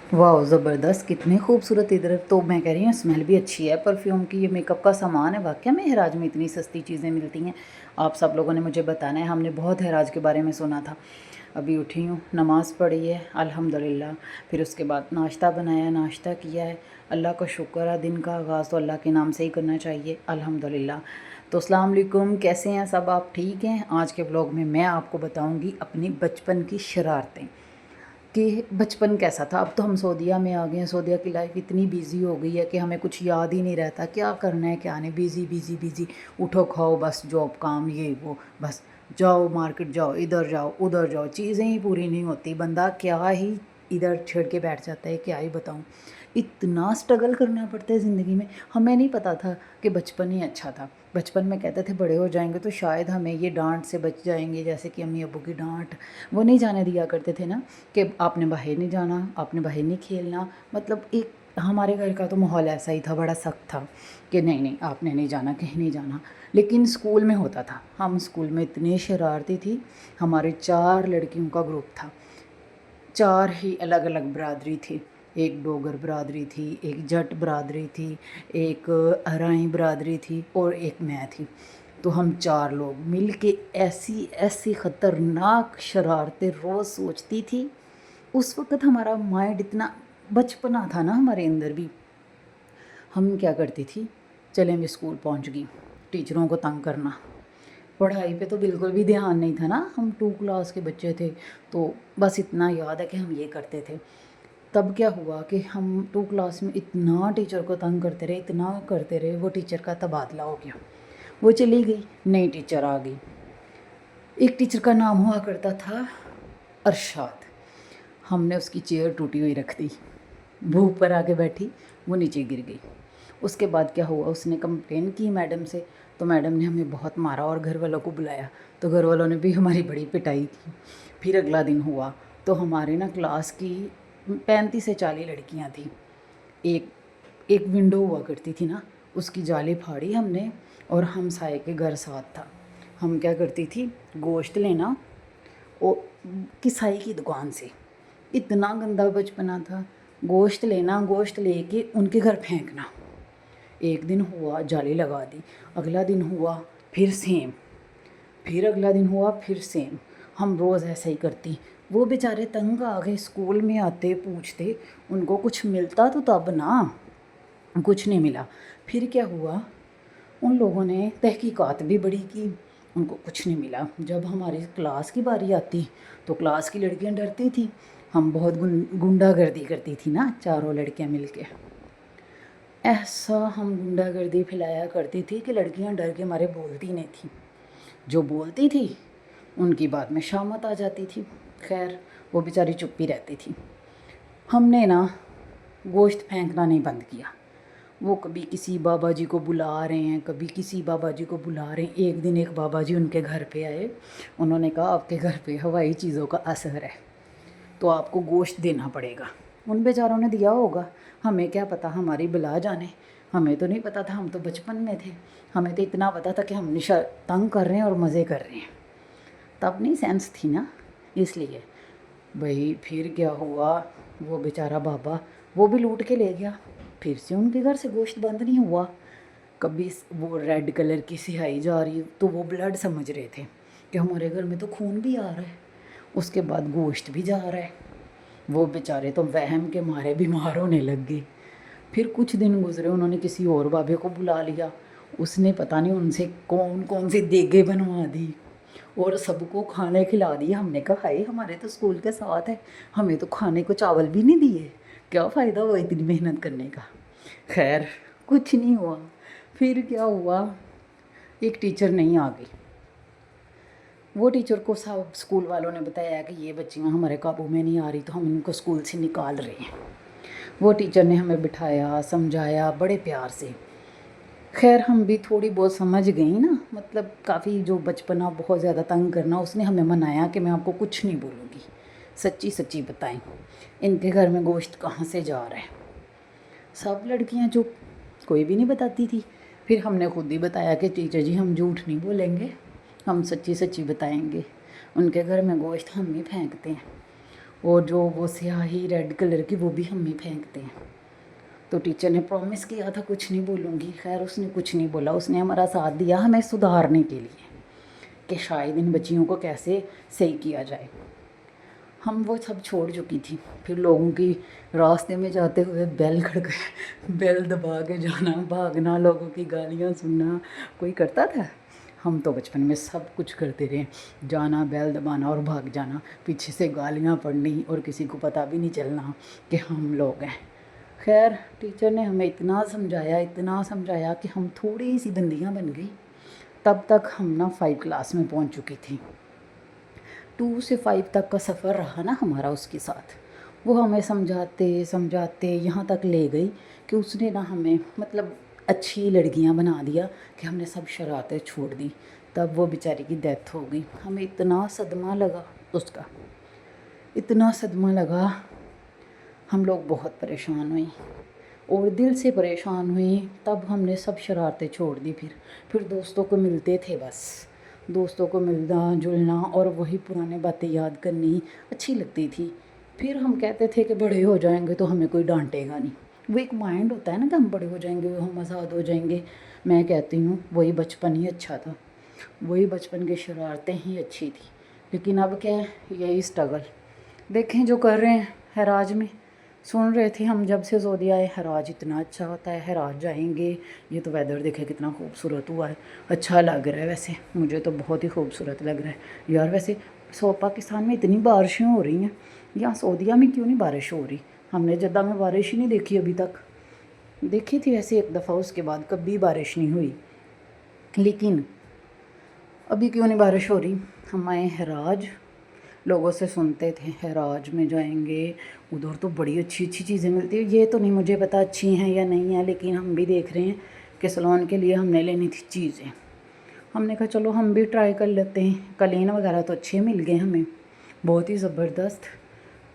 वाह ज़बरदस्त, कितने खूबसूरत। इधर तो मैं कह रही हूँ स्मेल भी अच्छी है परफ्यूम की। ये मेकअप का सामान है, वाकई में हराज में इतनी सस्ती चीज़ें मिलती हैं। आप सब लोगों ने मुझे बताना है, हमने बहुत हराज के बारे में सुना था। अभी उठी हूँ, नमाज़ पढ़ी है अल्हम्दुलिल्लाह, फिर उसके बाद नाश्ता बनाया, नाश्ता किया है। अल्लाह का शुक्र है, दिन का आगाज़ तो अल्लाह के नाम से ही करना चाहिए, अल्हम्दुलिल्लाह। तो अस्सलाम वालेकुम, कैसे हैं सब आप? ठीक हैं? आज के व्लॉग में मैं आपको बताऊँगी अपनी बचपन की शरारतें कि बचपन कैसा था। अब तो हम सऊदीया में आ गए हैं, सऊदीया की लाइफ इतनी बिजी हो गई है कि हमें कुछ याद ही नहीं रहता क्या करना है क्या नहीं। बिजी बिजी बिजी, उठो खाओ बस, जॉब काम ये वो, बस जाओ मार्केट जाओ, इधर जाओ उधर जाओ, चीज़ें ही पूरी नहीं होती। बंदा क्या ही इधर छेड़ के बैठ जाता है, क्या ही बताऊँ। इतना स्ट्रगल करना पड़ता है ज़िंदगी में। हमें नहीं पता था कि बचपन ही अच्छा था। बचपन में कहते थे बड़े हो जाएंगे तो शायद हमें ये डांट से बच जाएंगे, जैसे कि अम्मी अब्बू की डांट। वो नहीं जाने दिया करते थे ना कि आपने बाहर नहीं जाना, आपने बाहर नहीं खेलना। मतलब एक हमारे घर का तो माहौल ऐसा ही था, बड़ा सख्त था कि नहीं नहीं आपने नहीं जाना, कहीं नहीं जाना। लेकिन स्कूल में होता था, हम स्कूल में इतनी शरारती थी। हमारे 4 लड़कियों का ग्रुप था, 4 ही अलग अलग बरादरी थी। एक डोगर बरादरी थी, एक जट बरादरी थी, एक हराई बरादरी थी और एक मैं थी। तो हम 4 लोग मिल के ऐसी ऐसी ख़तरनाक शरारतें रोज़ सोचती थी। उस वक़्त हमारा माइंड इतना बचपना था ना हमारे अंदर भी। हम क्या करती थी, चलें भी स्कूल पहुंच गई, टीचरों को तंग करना। पढ़ाई पे तो बिल्कुल भी ध्यान नहीं था ना, हम 2 क्लास के बच्चे थे। तो बस इतना याद है कि हम ये करते थे। तब क्या हुआ कि हम 2 क्लास में इतना टीचर को तंग करते रहे, इतना करते रहे, वो टीचर का तबादला हो गया। वो चली गई, नई टीचर आ गई। एक टीचर का नाम हुआ करता था अरशाद। हमने उसकी चेयर टूटी हुई रख दी, वो ऊपर आके बैठी, वो नीचे गिर गई। उसके बाद क्या हुआ, उसने कंप्लेन की मैडम से, तो मैडम ने हमें बहुत मारा और घर वालों को बुलाया, तो घर वालों ने भी हमारी बड़ी पिटाई की। फिर अगला दिन हुआ तो हमारे ना क्लास की 35 से 40 लड़कियां थी। एक एक विंडो हुआ करती थी ना, उसकी जाली फाड़ी हमने, और हम साए के घर साथ था। हम क्या करती थी, गोश्त लेना ओ किसाई की दुकान से। इतना गंदा बचपना था। गोश्त लेना, गोश्त लेके उनके घर फेंकना। एक दिन हुआ जाली लगा दी, अगला दिन हुआ फिर सेम, फिर अगला दिन हुआ फिर सेम। हम रोज़ ऐसे ही करती। वो बेचारे तंग आ गए, स्कूल में आते पूछते, उनको कुछ मिलता तो तब ना, कुछ नहीं मिला। फिर क्या हुआ, उन लोगों ने तहकीकात भी बड़ी की, उनको कुछ नहीं मिला। जब हमारी क्लास की बारी आती तो क्लास की लड़कियां डरती थी। हम बहुत गुंडागर्दी करती थी ना, चारों लड़कियां मिलके। ऐसा हम गुंडागर्दी फैलाया करती थी कि लड़कियां डर के मारे बोलती नहीं थी। जो बोलती थी उनकी बात में शामत आ जाती थी। खैर, वो बेचारी चुप ही रहती थी। हमने ना गोश्त फेंकना नहीं बंद किया। वो कभी किसी बाबा जी को बुला रहे हैं, कभी किसी बाबा जी को बुला रहे हैं। एक दिन एक बाबा जी उनके घर पे आए, उन्होंने कहा आपके घर पे हवाई चीज़ों का असर है, तो आपको गोश्त देना पड़ेगा। उन बेचारों ने दिया होगा, हमें क्या पता, हमारी बुला जाने। हमें तो नहीं पता था, हम तो बचपन में थे। हमें तो इतना पता था कि हम निशा तंग कर रहे हैं और मज़े कर रहे हैं। तब नहीं सेंस थी ना, इसलिए। भाई फिर क्या हुआ, वो बेचारा बाबा वो भी लूट के ले गया। फिर से उनके घर से गोश्त बंद नहीं हुआ। कभी वो रेड कलर की स्याही जा रही तो वो ब्लड समझ रहे थे कि हमारे घर में तो खून भी आ रहा है। उसके बाद गोश्त भी जा रहा है। वो बेचारे तो वहम के मारे बीमार होने लग गए। फिर कुछ दिन गुजरे, उन्होंने किसी और बाबे को बुला लिया। उसने पता नहीं उनसे कौन कौन सी देगे बनवा दी और सबको खाने खिला दिया। हमने कहा हाय, हमारे तो स्कूल के साथ है, हमें तो खाने को चावल भी नहीं दिए, क्या फ़ायदा हुआ इतनी मेहनत करने का। खैर, कुछ नहीं हुआ। फिर क्या हुआ, एक टीचर नहीं आ गई। वो टीचर को सब स्कूल वालों ने बताया कि ये बच्चियां हमारे काबू में नहीं आ रही, तो हम इनको स्कूल से निकाल रहे हैं। वो टीचर ने हमें बिठाया, समझाया बड़े प्यार से। खैर, हम भी थोड़ी बहुत समझ गई ना, मतलब काफ़ी जो बचपना बहुत ज़्यादा तंग करना, उसने हमें मनाया कि मैं आपको कुछ नहीं बोलूँगी, सच्ची सच्ची बताएं इनके घर में गोश्त कहाँ से जा रहा है। सब लड़कियां चुप, कोई भी नहीं बताती थी। फिर हमने खुद ही बताया कि टीचर जी हम झूठ नहीं बोलेंगे, हम सच्ची सच्ची बताएंगे, उनके घर में गोश्त हम ही फेंकते हैं। اور جو وہ स्याही रेड कलर की वो भी हम ही फेंकते हैं। तो टीचर ने प्रॉमिस किया था कुछ नहीं बोलूँगी, खैर उसने कुछ नहीं बोला, उसने हमारा साथ दिया हमें सुधारने के लिए कि शायद इन बच्चियों को कैसे सही किया जाए। हम वो सब छोड़ चुकी थी। फिर लोगों की रास्ते में जाते हुए बेल खड़का बेल दबा के जाना, भागना, लोगों की गालियाँ सुनना, कोई करता था? हम तो बचपन में सब कुछ करते रहे, जाना, बेल दबाना और भाग जाना, पीछे से गालियाँ पड़नी और किसी को पता भी नहीं चलना कि हम लोग हैं। खैर टीचर ने हमें इतना समझाया कि हम थोड़ी सी बंदियाँ बन गई। तब तक हम ना 5 क्लास में पहुंच चुकी थी। 2 से 5 तक का सफ़र रहा ना हमारा उसके साथ। वो हमें समझाते यहाँ तक ले गई कि उसने ना हमें मतलब अच्छी लड़कियां बना दिया कि हमने सब शरारतें छोड़ दी। तब वो बेचारी की डेथ हो गई। हमें इतना सदमा लगा उसका, इतना सदमा लगा, हम लोग बहुत परेशान हुई और दिल से परेशान हुई। तब हमने सब शरारतें छोड़ दी। फिर दोस्तों को मिलते थे, बस दोस्तों को मिलना जुलना और वही पुरानी बातें याद करनी अच्छी लगती थी। फिर हम कहते थे कि बड़े हो जाएंगे तो हमें कोई डांटेगा नहीं। वो एक माइंड होता है ना कि हम बड़े हो जाएंगे, हम आज़ाद हो जाएंगे। मैं कहती हूँ वही बचपन ही अच्छा था, वही बचपन की शरारतें ही अच्छी थी। लेकिन अब क्या है, यही स्ट्रगल देखें जो कर रहे हैं। हराज में सुन रहे थे हम जब से सऊदी आए, हराज इतना अच्छा होता है, हराज जाएंगे। ये तो वेदर देखे कितना खूबसूरत हुआ है, अच्छा लग रहा है। वैसे मुझे तो बहुत ही खूबसूरत लग रहा है यार। वैसे पाकिस्तान में इतनी बारिशें हो रही हैं, यहाँ सऊदीया में क्यों नहीं बारिश हो रही? हमने जद्दा में बारिश ही नहीं देखी अभी तक। देखी थी वैसे एक दफ़ा, उसके बाद कभी बारिश नहीं हुई। लेकिन अभी क्यों नहीं बारिश हो रही? हम आए हराज, लोगों से सुनते थे हराज में जाएंगे, उधर तो बड़ी अच्छी अच्छी चीज़ें मिलती है। ये तो नहीं मुझे पता अच्छी हैं या नहीं है, लेकिन हम भी देख रहे हैं कि सलोन के लिए हमने लेनी थी चीज़ें। हमने कहा चलो हम भी ट्राई कर लेते हैं। कलीन वगैरह तो अच्छे मिल गए हमें, बहुत ही ज़बरदस्त,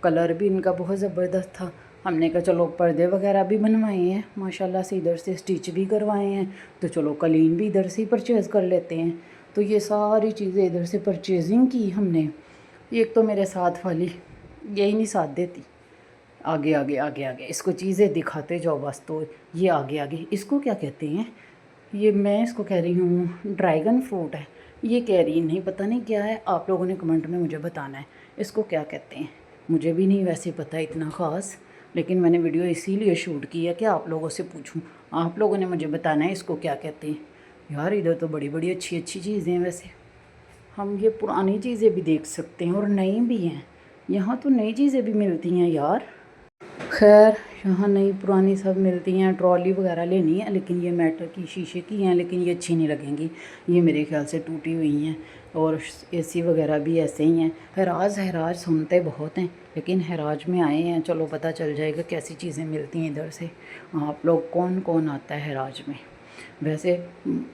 कलर भी इनका बहुत ज़बरदस्त था। हमने कहा चलो पर्दे वगैरह भी बनवाए हैं माशाल्लाह से, इधर से स्टिच भी करवाए हैं, तो चलो कलीन भी इधर से ही परचेज़ कर लेते हैं। तो ये सारी चीज़ें इधर से परचेजिंग की हमने। एक तो मेरे साथ वाली यही नहीं साथ देती, आगे आगे आगे आगे इसको चीज़ें दिखाते जाओ बस। तो ये आगे आगे, इसको क्या कहते हैं? ये मैं इसको कह रही हूँ ड्रैगन फ्रूट है, ये कह रही नहीं, पता नहीं क्या है। आप लोगों ने कमेंट में मुझे बताना है इसको क्या कहते हैं। मुझे भी नहीं वैसे पता इतना ख़ास, लेकिन मैंने वीडियो इसीलिए शूट की है कि आप लोगों से पूछूं। आप लोगों ने मुझे बताना है इसको क्या कहते हैं। यार इधर तो बड़ी बड़ी अच्छी अच्छी चीज़ें हैं। वैसे हम ये पुरानी चीज़ें भी देख सकते हैं और नई भी हैं। यहाँ तो नई चीज़ें भी मिलती हैं यार। खैर यहाँ नई पुरानी सब मिलती हैं। ट्रॉली वगैरह लेनी है, लेकिन ये मेटल की शीशे की हैं, लेकिन ये अच्छी नहीं लगेंगी, ये मेरे ख्याल से टूटी हुई हैं। और एसी वगैरह भी ऐसे ही हैं। हराज सुनते बहुत हैं, लेकिन हराज में आए हैं, चलो पता चल जाएगा कैसी चीज़ें मिलती हैं इधर से। आप लोग कौन कौन आता है हराज में? वैसे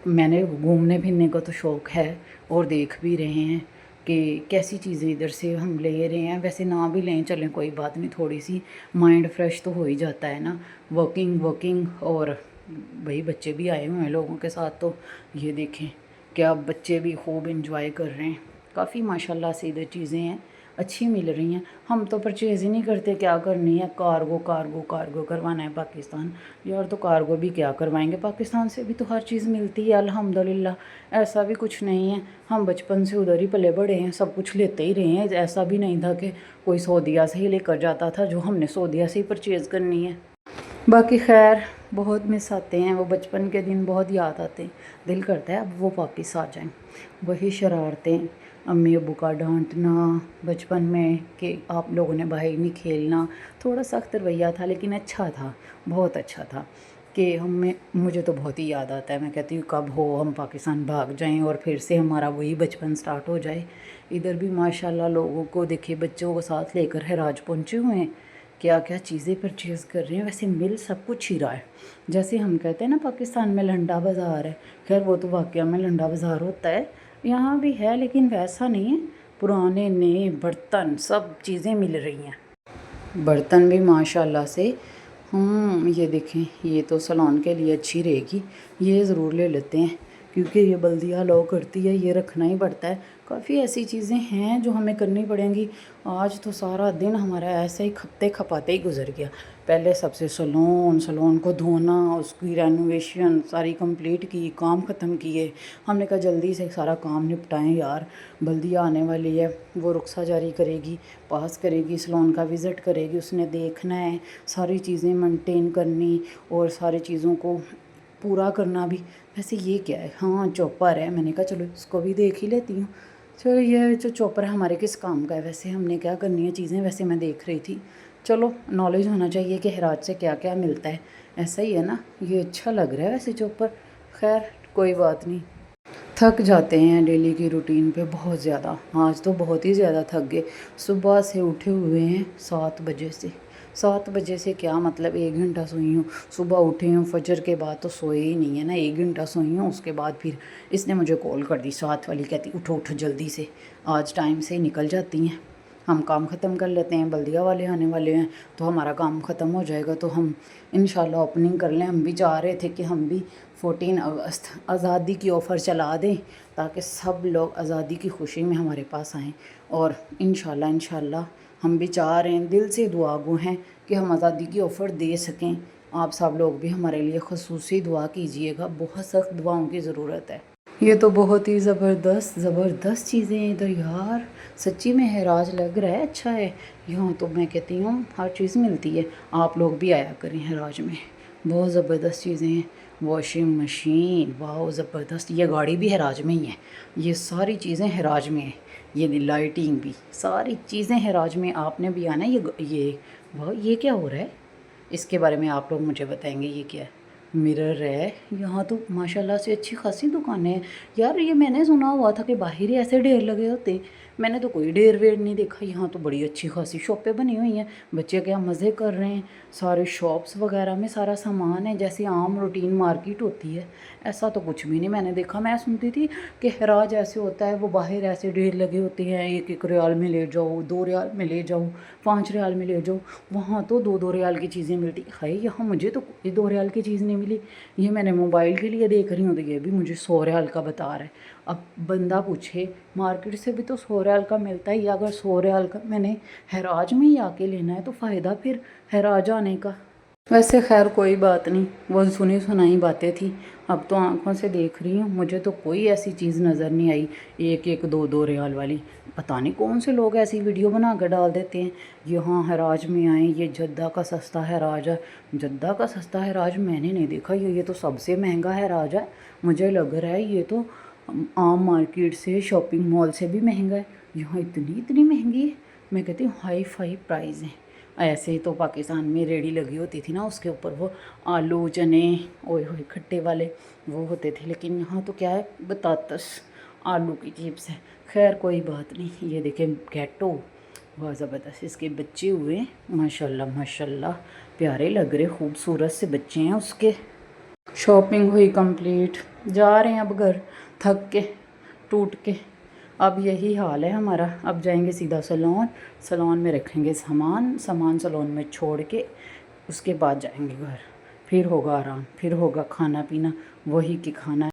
मैंने घूमने फिरने का तो शौक़ है और देख भी रहे हैं कि कैसी चीज़ें इधर से हम ले रहे हैं। वैसे ना भी लें चलें कोई बात नहीं, थोड़ी सी माइंड फ्रेश तो हो ही जाता है ना, वर्किंग। और भाई बच्चे भी आए हुए हैं लोगों के साथ, तो ये देखें क्या बच्चे भी खूब इंजॉय कर रहे हैं। काफ़ी माशाल्लाह से इधर चीज़ें हैं, अच्छी मिल रही हैं। हम तो परचेज़ ही नहीं करते, क्या करनी है, कार्गो करवाना है पाकिस्तान। यार तो कार्गो भी क्या करवाएंगे, पाकिस्तान से भी तो हर चीज़ मिलती है अल्हम्दुलिल्लाह। ऐसा भी कुछ नहीं है, हम बचपन से उधर ही पले बड़े हैं, सब कुछ लेते ही रहे हैं। ऐसा भी नहीं था कि कोई सऊदीया से ही लेकर जाता था जो हमने सऊदीया से ही परचेज़ करनी है। बाकी खैर बहुत मिस आते हैं, वो बचपन के दिन बहुत याद आते हैं। दिल करता है अब वो वापस आ जाएं। वही शरारतें, अम्मी अब्बू का डांटना बचपन में कि आप लोगों ने बाहर नहीं खेलना। थोड़ा सख्त रवैया था लेकिन अच्छा था, बहुत अच्छा था कि मुझे तो बहुत ही याद आता है। मैं कहती हूँ कब हो हम पाकिस्तान भाग जाएं और फिर से हमारा वही बचपन स्टार्ट हो जाए। इधर भी माशाल्लाह लोगों को देखिए, बच्चों को साथ लेकर हराज पहुँचे हुए हैं, क्या क्या चीज़ें परचेज़ कर रहे हैं। वैसे मिल सब कुछ ही रहा है। जैसे हम कहते हैं ना पाकिस्तान में लंडा बाज़ार है, खैर वो तो वाकया में लंडा बाज़ार होता है, यहाँ भी है, लेकिन वैसा नहीं है। पुराने नए बर्तन सब चीज़ें मिल रही हैं। बर्तन भी माशाल्लाह से ये देखें, ये तो सलोन के लिए अच्छी रहेगी, ये ज़रूर ले लेते हैं क्योंकि ये बल्दिया लो करती है, ये रखना ही पड़ता है। काफ़ी ऐसी चीज़ें ہیں جو ہمیں کرنی پڑیں گی. آج تو سارا دن ہمارا ایسے ہی کھپتے کھپاتے ہی گزر گیا. پہلے سب سے سلون کو دھونا، اس کی رینوویشن ساری کمپلیٹ کی، کام ختم کیے. ہم نے کہا جلدی سے سارا کام نپٹائیں یار، بلدیہ آنے والی ہے، وہ رخصہ جاری کرے گی، پاس کرے گی، سلون کا وزٹ کرے گی، اس نے دیکھنا ہے، ساری چیزیں مینٹین کرنی اور ساری چیزوں کو پورا کرنا بھی. ویسے یہ کیا ہے، ہاں چوپر ہے، میں نے کہا چلو اس کو بھی دیکھ ہی لیتی ہوں. چلو یہ جو چوپر ہے ہمارے کس کام کا ہے، ویسے ہم نے کیا کرنی ہے چیزیں، ویسے میں دیکھ رہی تھی. چلو نالج ہونا چاہیے کہ ہراج سے کیا کیا ملتا ہے. ایسا ہی ہے نا، یہ اچھا لگ رہا ہے ویسے چوپر. خیر کوئی بات نہیں. تھک جاتے ہیں ڈیلی کی روٹین پہ بہت زیادہ. آج تو بہت ہی زیادہ تھک گئے. صبح سے اٹھے ہوئے ہیں 7 بجے سے. 7 بجے سے کیا مطلب 1 گھنٹہ سوئی ہوں. صبح اٹھے ہوں، فجر کے بعد تو سوئے ہی نہیں ہے نا، 1 گھنٹہ سوئی ہوں. اس کے بعد پھر اس نے مجھے کال کر دی 7 والی، کہتی اٹھو اٹھو جلدی سے، آج ٹائم سے نکل جاتی ہیں، ہم کام ختم کر لیتے ہیں، بلدیہ والے آنے والے ہیں تو ہمارا کام ختم ہو جائے گا تو ہم انشاءاللہ اوپننگ کر لیں. ہم بھی چاہ رہے تھے کہ ہم بھی 14 اگست آزادی کی آفر چلا دیں تاکہ سب لوگ آزادی کی خوشی میں ہمارے پاس آئیں. اور انشاءاللہ ہم بھی چاہ رہے ہیں، دل سے دعا گو ہیں کہ ہم آزادی کی آفر دے سکیں. آپ سب لوگ بھی ہمارے لیے خصوصی دعا کیجئے گا، بہت سخت دعاؤں کی ضرورت ہے. یہ تو بہت ہی زبردست چیزیں ہیں ادھر یار، سچی میں ہراج لگ رہا ہے اچھا ہے. یہاں تو میں کہتی ہوں ہر چیز ملتی ہے. آپ لوگ بھی آیا کریں ہراج میں، بہت زبردست چیزیں ہیں. واشنگ مشین، واو زبردست. یہ گاڑی بھی ہراج میں ہی ہے. یہ ساری چیزیں ہراج میں ہیں. یہ لائٹنگ بھی، ساری چیزیں ہراج میں. آپ نے بھی آنا ہے. یہ کیا ہو رہا ہے، اس کے بارے میں آپ لوگ مجھے بتائیں گے. یہ کیا ہے؟ مرر ہے. یہاں تو ماشاءاللہ سے اچھی خاصی دکانیں ہیں یار. یہ میں نے سنا ہوا تھا کہ باہر ہی ایسے ڈھیر لگے ہوتے ہیں، میں نے تو کوئی ڈھیر ویر نہیں دیکھا. یہاں تو بڑی اچھی خاصی شاپیں بنی ہوئی ہیں. بچے کیا مزے کر رہے ہیں. سارے شاپس وغیرہ میں سارا سامان ہے جیسے عام روٹین مارکیٹ ہوتی ہے. ایسا تو کچھ بھی نہیں میں نے دیکھا. میں سنتی تھی کہ ہراج ایسے ہوتا ہے، وہ باہر ایسے ڈھیر لگے ہوتے ہیں، 1 ریال میں لے جاؤ، 2 ریال میں لے جاؤ، 5 ریال میں لے جاؤ. وہاں تو 2 ریال کی چیزیں ملتی ہے. یہاں مجھے تو کوئی 2 ریال کی چیز نہیں ملی. یہ میں نے موبائل کے لیے دیکھ رہی ہوں تو یہ بھی مجھے 100 ریال کا بتا رہا ہے. اب بندہ پوچھے مارکیٹ سے بھی تو 100 ریال کا ملتا ہے، یا اگر 100 ریال کا میں نے ہراج میں ہی آ کے لینا ہے تو فائدہ پھر ہراج آنے کا. ویسے خیر کوئی بات نہیں، وہ سنی سنائی باتیں تھیں. اب تو آنکھوں سے دیکھ رہی ہوں، مجھے تو کوئی ایسی چیز نظر نہیں آئی 1 2 ریال والی. پتہ نہیں کون سے لوگ ایسی ویڈیو بنا کر ڈال دیتے ہیں. یہاں ہراج میں آئیں، یہ جدہ کا سستا ہراج ہے. جدہ کا سستا ہراج میں نے نہیں دیکھا. یہ تو سب سے مہنگا ہراج ہے. مجھے لگ رہا ہے یہ تو عام مارکیٹ سے، شاپنگ مال سے بھی مہنگا ہے. یہاں اتنی مہنگی ہے. میں کہتی ہوں ہائی فائی پرائز ہیں. ایسے ہی تو پاکستان میں ریڑھی لگی ہوتی تھی نا، اس کے اوپر وہ آلو چنے اوئے ہوئے کھٹے والے وہ ہوتے تھے. لیکن یہاں تو کیا ہے، بطاطس آلو کی چپس ہے. خیر کوئی بات نہیں. یہ دیکھیں گیٹو، بہت زبردست. اس کے بچے ہوئے ماشاءاللہ پیارے لگ رہے، خوبصورت سے بچے ہیں اس کے. شاپنگ ہوئی کمپلیٹ، جا رہے ہیں اب گھر، تھک کے ٹوٹ کے. اب یہی حال ہے ہمارا. اب جائیں گے سیدھا سلون میں رکھیں گے سامان سلون میں چھوڑ کے، اس کے بعد جائیں گے گھر. پھر ہوگا آرام، پھر ہوگا کھانا پینا، وہی کہ کھانا